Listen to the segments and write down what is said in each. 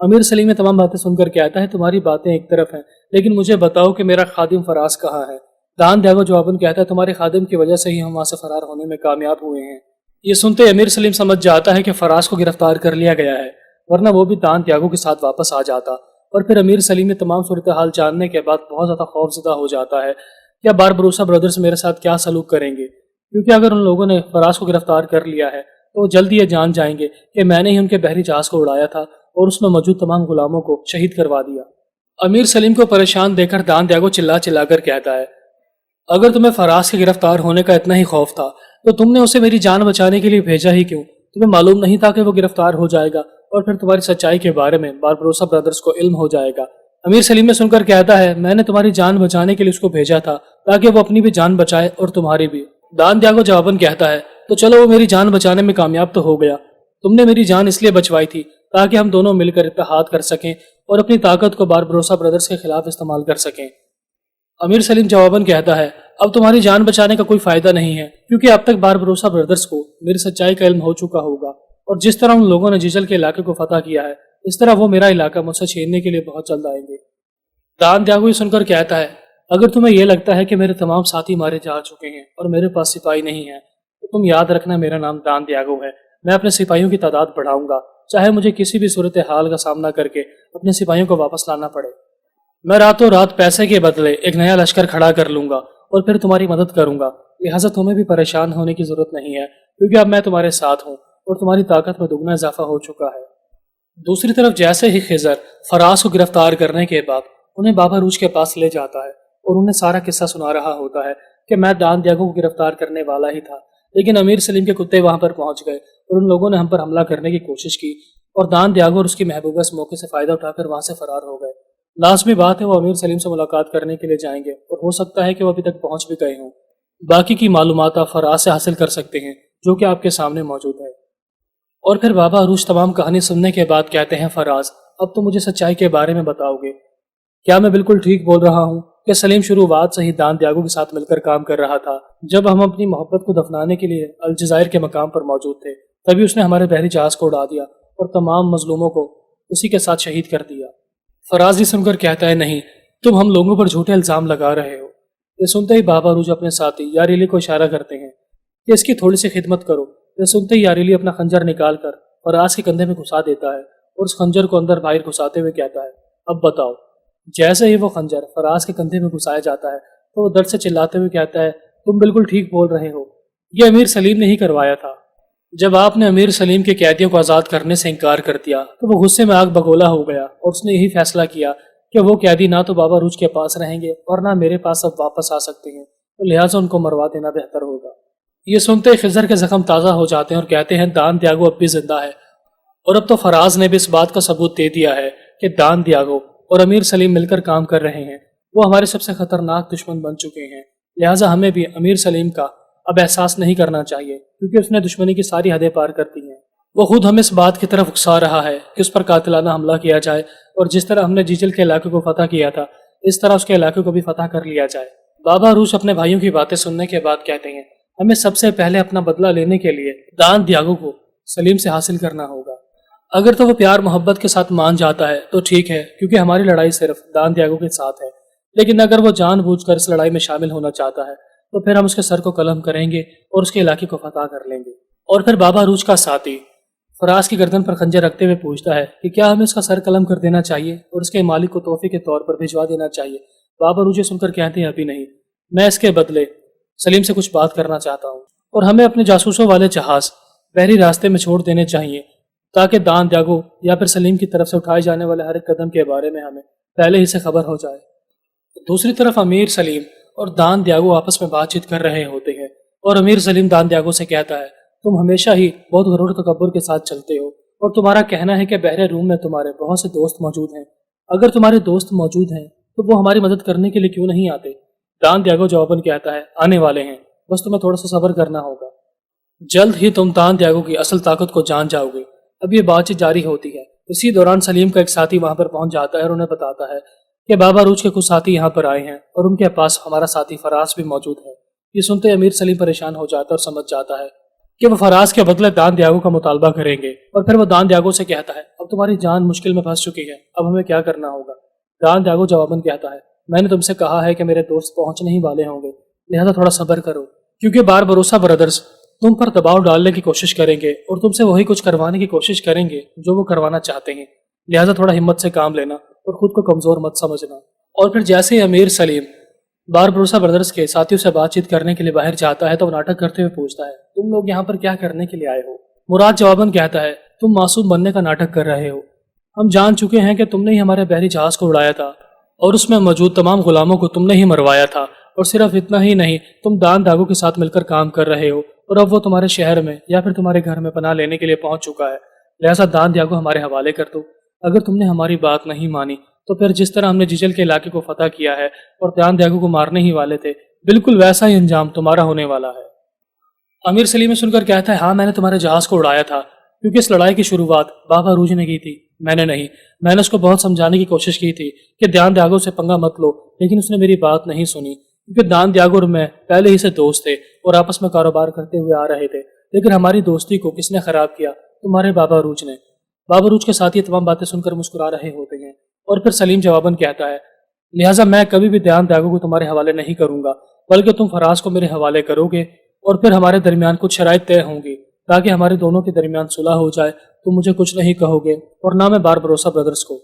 امیر سلیم یہ تمام باتیں سن کر کہتا ہے تمہاری باتیں ایک طرف ہیں، لیکن مجھے بتاؤ کہ میرا خادم فراز کہاں ہے؟ دان دیاگو جواباً کہتا ہے تمہارے خادم کی وجہ سے ہی ہم وہاں سے فرار ہونے میں کامیاب ہوئے ہیں۔ یہ سنتے امیر سلیم سمجھ جاتا ہے کہ فراز کو گرفتار کر لیا گیا ہے، ورنہ وہ بھی دان دیاگو کے ساتھ واپس آ جاتا۔ اور پھر امیر سلیم یہ تمام صورتحال جاننے کے بعد بہت زیادہ خوفزدہ ہو جاتا ہے کہ اب باربروسا برادرز میرے ساتھ کیا سلوک کریں گے، کیونکہ اگر ان لوگوں نے فراز کو گرفتار کر لیا ہے تو وہ جلدی یہ جان جائیں گے کہ میں نے ہی ان کے بحری جہاز کو اڑایا تھا اور اس میں موجود تمام غلاموں کو شہید کروا دیا۔ امیر سلیم کو پریشان دیکھ کر دان دیاگو چلا چلا کر کہتا ہے اگر تمہیں فراز کے گرفتار ہونے کا اتنا ہی خوف تھا تو تم نے اسے میری جان بچانے کے لیے بھیجا ہی کیوں؟ تمہیں معلوم نہیں تھا کہ وہ گرفتار ہو جائے گا اور پھر تمہاری سچائی کے بارے میں باربروسا برادرز کو علم ہو جائے گا۔ امیر سلیم نے سن کر کہتا ہے میں نے تمہاری جان بچانے کے لیے اس کو بھیجا تھا تاکہ وہ اپنی بھی جان بچائے اور تمہاری بھی۔ دان دیاگو جواباً کہتا ہے تو چلو وہ میری جان بچانے میں کامیاب تو ہو گیا، تم نے میری جان اس لیے بچوائی تھی تاکہ ہم دونوں مل کر اتحاد کر سکیں اور اپنی طاقت کو باربروسا برادرز کے خلاف استعمال کر سکیں۔ امیر سلیم جواباً کہتا ہے اب تمہاری جان بچانے کا کوئی فائدہ نہیں ہے، کیونکہ اب تک باربروسا برادرز کو میری سچائی کا علم ہو چکا ہوگا، اور جس طرح ان لوگوں نے جیجل کے علاقے کو فتح کیا ہے اس طرح وہ میرا علاقہ مجھ سے چھیننے کے لیے بہت جلد آئیں گے۔ دان دیاگو یہ سن کر کہتا ہے اگر تمہیں یہ لگتا ہے کہ میرے تمام ساتھی مارے جا چکے ہیں اور میرے پاس سپاہی نہیں ہیں تو تم یاد رکھنا میرا نام دان دیاگو ہے، میں اپنے سپاہیوں کی تعداد بڑھاؤں گا، چاہے مجھے کسی بھی صورتحال کا سامنا کر کے اپنے سپاہیوں کو واپس لانا پڑے۔ میں راتوں رات پیسے کے بدلے ایک نیا لشکر کھڑا کر لوں گا اور پھر تمہاری مدد کروں گا، لہٰذا تمہیں بھی پریشان ہونے کی ضرورت نہیں ہے، کیونکہ اب میں تمہارے ساتھ ہوں اور تمہاری طاقت میں دگنا اضافہ ہو چکا ہے۔ دوسری طرف جیسے ہی خضر فراز کو گرفتار کرنے کے بعد انہیں بابا روج کے پاس لے جاتا ہے اور انہیں سارا قصہ سنا رہا ہوتا ہے کہ میں دان دیاگو کو گرفتار کرنے والا ہی تھا، لیکن امیر سلیم کے کتے وہاں پر پہنچ گئے اور ان لوگوں نے ہم پر حملہ کرنے کی کوشش کی اور دان دیاگو اور اس کی محبوبہ اس موقع سے فائدہ اٹھا کر وہاں سے فرار ہو گئے۔ لازمی بات ہے وہ امیر سلیم سے ملاقات کرنے کے لیے جائیں گے اور ہو سکتا ہے کہ وہ ابھی تک پہنچ بھی گئے ہوں۔ باقی کی معلومات آپ فراز سے حاصل کر سکتے ہیں جو کہ آپ کے سامنے موجود ہے۔ اور پھر بابا عروج تمام کہانی سننے کے بعد کہتے ہیں فراز اب تو مجھے سچائی کے بارے میں بتاؤ گے، کیا میں بالکل ٹھیک بول رہا ہوں کہ سلیم شروعات سے ہی دان دیاگو کے ساتھ مل کر کام کر رہا تھا؟ جب ہم اپنی محبت کو دفنانے کے لیے الجزائر کے مقام پر موجود تھے تبھی اس نے ہمارے بحری جہاز کو اڑا دیا اور تمام مظلوموں کو اسی کے ساتھ شہید کر دیا۔ فراز یہ سن کر کہتا ہے نہیں، تم ہم لوگوں پر جھوٹے الزام لگا رہے ہو۔ یہ سنتے ہی بابا عروج اپنے ساتھی یاریلی کو اشارہ کرتے ہیں کہ اس کی تھوڑی سی خدمت کرو۔ یہ سنتے ہی یاریلی اپنا خنجر نکال کر فراز کے کندھے میں گھسا دیتا ہے اور اس خنجر کو اندر باہر گھساتے ہوئے کہتا ہے اب بتاؤ۔ جیسے ہی وہ خنجر فراز کے کندھے میں گھسایا جاتا ہے تو وہ درد سے چلاتے ہوئے کہتا ہے تم بالکل ٹھیک بول رہے ہو، یہ امیر سلیم نے ہی کروایا تھا۔ جب آپ نے امیر سلیم کے قیدیوں کو آزاد کرنے سے انکار کر دیا تو وہ غصے میں آگ بگولا ہو گیا اور اس نے یہی فیصلہ کیا کہ وہ قیدی نہ تو بابا روج کے پاس رہیں گے اور نہ میرے پاس اب واپس آ سکتے ہیں، تو لہٰذا ان کو مروا دینا بہتر ہوگا۔ یہ سنتے خضر کے زخم تازہ ہو جاتے ہیں اور کہتے ہیں دان دیاگو اب بھی زندہ ہے، اور اب تو فراز نے بھی اس بات کا ثبوت دے دیا ہے کہ دان دیاگو اور امیر سلیم مل کر کام کر رہے ہیں، وہ ہمارے سب سے خطرناک دشمن بن چکے ہیں، لہٰذا ہمیں بھی امیر سلیم کا اب احساس نہیں کرنا چاہیے کیونکہ اس نے دشمنی کی ساری حدیں پار کر دی ہیں۔ وہ خود ہمیں اس بات کی طرف اکسا رہا ہے کہ اس پر قاتلانہ حملہ کیا جائے اور جس طرح ہم نے جیجل کے علاقے کو فتح کیا تھا اس طرح اس کے علاقے کو بھی فتح کر لیا جائے۔ بابا عروج اپنے بھائیوں کی باتیں سننے کے بعد کہتے ہیں ہمیں سب سے پہلے اپنا بدلہ لینے کے لیے دان دیاگو کو سلیم سے حاصل کرنا ہوگا۔ اگر تو وہ پیار محبت کے ساتھ مان جاتا ہے تو ٹھیک ہے کیونکہ ہماری لڑائی صرف دان دیاگو کے ساتھ ہے، لیکن اگر وہ جان بوجھ کر اس لڑائی میں شامل ہونا چاہتا ہے تو پھر ہم اس کے سر کو قلم کریں گے اور اس کے علاقے کو فتح کر لیں گے۔ اور پھر بابا عروج کا ساتھی فراز کی گردن پر خنجر رکھتے ہوئے پوچھتا ہے کہ کیا ہمیں اس کا سر قلم کر دینا چاہیے اور اس کے مالک کو تحفے کے طور پر بھجوا دینا چاہیے؟ بابا عروج سن کر کہتے ہیں ابھی نہیں، میں اس کے بدلے سلیم سے کچھ بات کرنا چاہتا ہوں اور ہمیں اپنے جاسوسوں والے جہاز بحری راستے میں چھوڑ دینے چاہیے تاکہ دان دیاگو یا پھر سلیم کی طرف سے اٹھائے جانے والے ہر ایک قدم کے بارے میں ہمیں پہلے ہی سے خبر ہو جائے۔ دوسری طرف امیر سلیم اور دان دیاگو آپس میں بات چیت کر رہے ہوتے ہیں اور امیر سلیم دان دیاگو سے کہتا ہے تم ہمیشہ ہی بہت غرور و تکبر کے ساتھ چلتے ہو اور تمہارا کہنا ہے کہ بحر روم میں تمہارے بہت سے دوست موجود ہیں، اگر تمہارے دوست موجود ہیں تو وہ ہماری مدد کرنے کے لیے کیوں نہیں آتے؟ دان دیاگو جواباً کہتا ہے آنے والے ہیں، بس تمہیں تھوڑا سا صبر کرنا ہوگا، جلد ہی تم دان دیاگو کی اصل طاقت کو جان جاؤ گے۔ اب یہ بات چیت جاری ہوتی ہے، اسی دوران سلیم کا ایک ساتھی وہاں پر پہنچ جاتا ہے اور انہیں بتاتا ہے کہ بابا عروج کے کچھ ساتھی یہاں پر آئے ہیں اور ان کے پاس ہمارا ساتھی فراز بھی موجود ہے۔ یہ سنتے امیر سلیم پریشان ہو جاتا ہے اور سمجھ جاتا ہے کہ وہ فراز کے بدلے دان دیاگو کا مطالبہ کریں گے، اور پھر وہ دان دیاگو سے کہتا ہے اب تمہاری جان مشکل میں پھنس چکی ہے، اب ہمیں کیا کرنا ہوگا؟ دان دیاگو جواباً کہتا ہے میں نے تم سے کہا ہے کہ میرے دوست پہنچنے ہی والے ہوں گے، لہذا تھوڑا صبر کرو، کیونکہ باربروسا برادرز تم پر دباؤ ڈالنے کی کوشش کریں گے اور تم سے وہی کچھ کروانے کی کوشش کریں گے جو وہ کروانا چاہتے ہیں، لہذا تھوڑا ہمت سے کام لینا اور خود کو کمزور مت سمجھنا۔ اور پھر جیسے ہی امیر سلیم باربروسا برادرز کے ساتھیوں سے بات چیت کرنے کے لیے باہر جاتا ہے تو وہ ناٹک کرتے ہوئے پوچھتا ہے تم لوگ یہاں پر کیا کرنے کے لیے آئے ہو؟ مراد جواباً کہتا ہے تم معصوم بننے کا ناٹک کر رہے ہو، ہم جان چکے ہیں کہ تم نے ہی ہمارے بحری جہاز کو اڑایا تھا اور اس میں موجود تمام غلاموں کو تم نے ہی مروایا تھا، اور صرف اتنا ہی نہیں تم دان داغو کے ساتھ مل کر کام کر رہے ہو اور اب وہ تمہارے شہر میں یا پھر تمہارے گھر میں پناہ لینے کے لیے پہنچ چکا ہے، لہذا دان دیاگو ہمارے حوالے کر دو۔ اگر تم نے ہماری بات نہیں مانی تو پھر جس طرح ہم نے جیجل کے علاقے کو فتح کیا ہے اور دان دیاگو کو مارنے ہی والے تھے، بالکل ویسا ہی انجام تمہارا ہونے والا ہے۔ امیر سلیم سن کر کہتا ہے ہاں میں نے تمہارے جہاز کو اڑایا تھا، کیونکہ اس لڑائی کی شروعات بابا روج نے کی تھی، میں نے نہیں۔ میں نے اس کو بہت سمجھانے کی کوشش کی تھی کہ دان دیاگو سے پنگا مت لو، لیکن اس نے میری بات نہیں سنی، کیونکہ دان دیاگو اور میں پہلے ہی سے دوست تھے اور آپس میں کاروبار کرتے ہوئے آ رہے تھے، لیکن ہماری دوستی کو کس نے خراب کیا؟ تمہارے بابا روج نے۔ بابا روج کے ساتھ یہ تمام باتیں سن کر مسکرا رہے ہوتے ہیں، اور پھر سلیم جواباً کہتا ہے لہٰذا میں کبھی بھی دان دیاگو کو تمہارے حوالے نہیں کروں گا، بلکہ تم فراز کو میرے حوالے کرو گے، اور پھر ہمارے درمیان کچھ شرائط طے ہوں گی تاکہ ہمارے دونوں کے درمیان صلح ہو جائے۔ تم مجھے کچھ نہیں کہو گے اور نہ میں باربروسا برادرز کو۔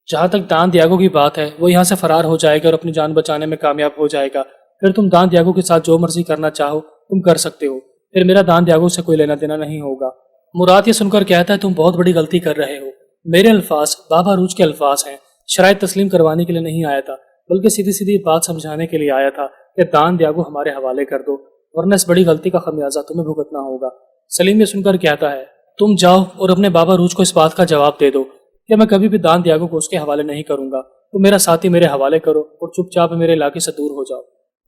جہاں تک دان دیاگو کی بات ہے وہ یہاں سے فرار ہو جائے گا اور اپنی جان بچانے میں کامیاب ہو جائے گا، پھر تم دان دیاگو کے ساتھ جو مرضی کرنا چاہو تم کر سکتے ہو، پھر میرا دان دیاگو سے کوئی لینا دینا نہیں ہوگا۔ مراد یہ سن کر کہتا ہے تم بہت بڑی غلطی کر رہے ہو، میرے الفاظ بابا روج کے الفاظ ہیں، شرائط تسلیم کروانے کے لیے نہیں آیا تھا، بلکہ سیدھی سیدھی بات سمجھانے کے لیے آیا تھا کہ دان دیاگو ہمارے حوالے کر دو، ورنہ اس بڑی غلطی کا خمیازہ تمہیں بھگتنا ہوگا۔ سلیم یہ سن کر کہتا ہے تم جاؤ اور اپنے بابا روج کو اس بات کا جواب دے دو کہ میں کبھی بھی دان دیاگو کو اس کے حوالے نہیں کروں گا، تم میرا ساتھی میرے حوالے کرو اور چپ چاپ میرے علاقے سے دور ہو جاؤ۔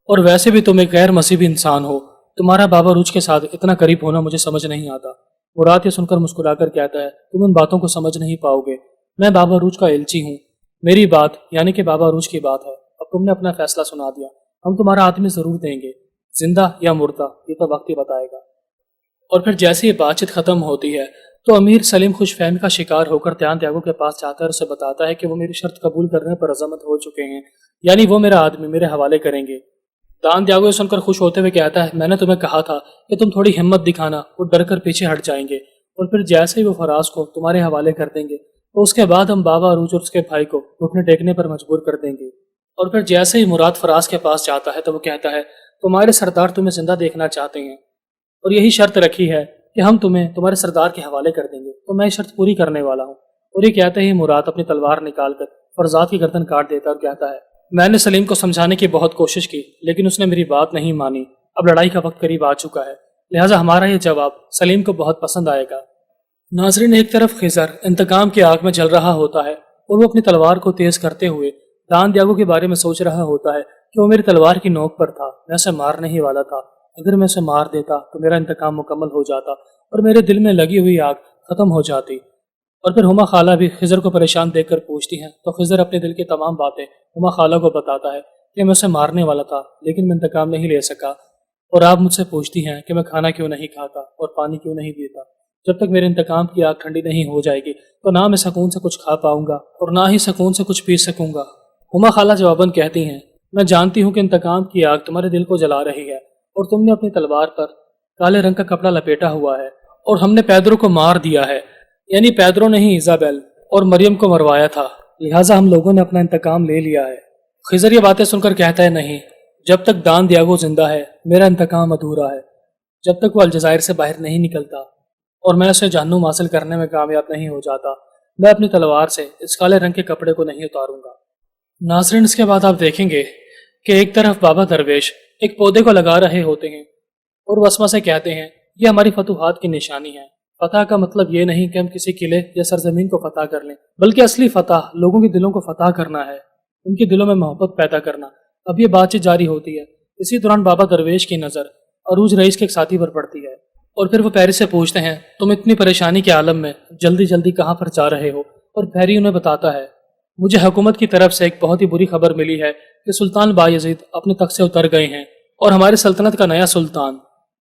اور ویسے بھی تم ایک غیر مذہبی انسان ہو، تمہارا بابا روج کے ساتھ اتنا قریب ہونا مجھے سمجھ نہیں آتا۔ مراد یہ سن کر مسکرا کر کہتا ہے تم ان باتوں کو سمجھ نہیں پاؤ گے، میں بابا روج کا ایلچی ہوں، میری بات یعنی کہ بابا روج کی بات ہے، اب تم نے اپنا فیصلہ سنا دیا، ہم تمہارا آدمی ضرور دیں گے، زندہ یا مردہ یہ تو وقت ہی بتائے گا۔ اور پھر جیسے یہ بات چیت ختم ہوتی ہے تو امیر سلیم خوش فہمی کا شکار ہو کر دان دیاگو کے پاس جاتا ہے اور اسے بتاتا ہے کہ وہ میری شرط قبول کرنے پر عزمت ہو چکے ہیں، یعنی وہ میرا آدمی میرے حوالے کریں گے۔ دان دیاگو یہ سن کر خوش ہوتے ہوئے کہتا ہے میں نے تمہیں کہا تھا کہ تم تھوڑی ہمت دکھانا اور ڈر کر پیچھے ہٹ جائیں گے، اور پھر جیسے ہی وہ فراز کو تمہارے حوالے کر دیں گے تو اس کے بعد ہم بابا روج اور اس کے بھائی کو گھٹنے ٹیکنے پر مجبور کر دیں گے۔ اور پھر جیسے ہی مراد فراز کے پاس جاتا ہے تو وہ کہتا ہے تمہارے سردار تمہیں زندہ دیکھنا چاہتے ہیں اور یہی شرط رکھی ہے کہ ہم تمہیں تمہارے سردار کے حوالے کر دیں گے، تو میں یہ شرط پوری کرنے والا ہوں۔ اور یہ کہتے ہی مراد اپنی تلوار نکال کر فرزاد کی گردن کاٹ دیتا اور کہتا ہے میں نے سلیم کو سمجھانے کی بہت کوشش کی لیکن اس نے میری بات نہیں مانی، اب لڑائی کا وقت قریب آ چکا ہے، لہٰذا ہمارا یہ جواب سلیم کو بہت پسند آئے گا۔ ناظرین ایک طرف خضر انتقام کی آگ میں جل رہا ہوتا ہے اور وہ اپنی تلوار کو تیز کرتے ہوئے دان دیاگو کے بارے میں سوچ رہا ہوتا ہے کہ وہ میری تلوار کی نوک پر تھا، میں اسے مارنے ہی والا تھا، اگر میں اسے مار دیتا تو میرا انتقام مکمل ہو جاتا اور میرے دل میں لگی ہوئی آگ ختم ہو جاتی۔ اور پھر ہما خالہ بھی خضر کو پریشان دیکھ کر پوچھتی ہیں تو خضر اپنے دل کی تمام باتیں ہما خالہ کو بتاتا ہے کہ میں اسے مارنے والا تھا لیکن میں انتقام نہیں لے سکا، اور آپ مجھ سے پوچھتی ہیں کہ میں کھانا کیوں نہیں کھاتا اور پانی کیوں نہیں پیتا، جب تک میرے انتقام کی آگ ٹھنڈی نہیں ہو جائے گی تو نہ میں سکون سے کچھ کھا پاؤں گا اور نہ ہی سکون سے کچھ پی سکوں گا۔ ہما خالہ جواباً کہتی ہیں میں جانتی ہوں کہ انتقام کی آگ تمہارے دل کو جلا رہی ہے اور تم نے اپنی تلوار پر کالے رنگ کا کپڑا لپیٹا ہوا ہے، اور ہم نے پیدرو کو مار دیا ہے، یعنی پیدرو نے ہی ایزابیل اور مریم کو مروایا تھا، لہٰذا ہم لوگوں نے اپنا انتقام لے لیا ہے۔ خضر یہ باتیں سن کر کہتا ہے نہیں، جب تک دان دیاگو زندہ ہے میرا انتقام ادھورا ہے، جب تک وہ الجزائر سے باہر نہیں نکلتا اور میں اسے جہنم حاصل کرنے میں کامیاب نہیں ہو جاتا، میں اپنی تلوار سے اس کالے رنگ کے کپڑے کو نہیں اتاروں گا۔ ناظرین اس کے بعد آپ دیکھیں گے کہ ایک طرف بابا درویش ایک پودے کو لگا رہے ہوتے ہیں اور وسما سے کہتے ہیں یہ ہماری فتوحات کی نشانی ہے، فتح کا مطلب یہ نہیں کہ ہم کسی قلعے یا سرزمین کو فتح کر لیں، بلکہ اصلی فتح لوگوں کے دلوں کو فتح کرنا ہے، ان کے دلوں میں محبت پیدا کرنا۔ اب یہ بات چیت جاری ہوتی ہے، اسی دوران بابا درویش کی نظر عروج رئیس کے ایک ساتھی پر پڑتی ہے اور پھر وہ پیری سے پوچھتے ہیں تم اتنی پریشانی کے عالم میں جلدی جلدی کہاں پر جا رہے ہو؟ اور پیری انہیں بتاتا ہے مجھے حکومت کی طرف سے ایک بہت ہی بری خبر ملی ہے کہ سلطان بایزید اپنے تخت سے اتر گئے ہیں اور ہماری سلطنت کا نیا سلطان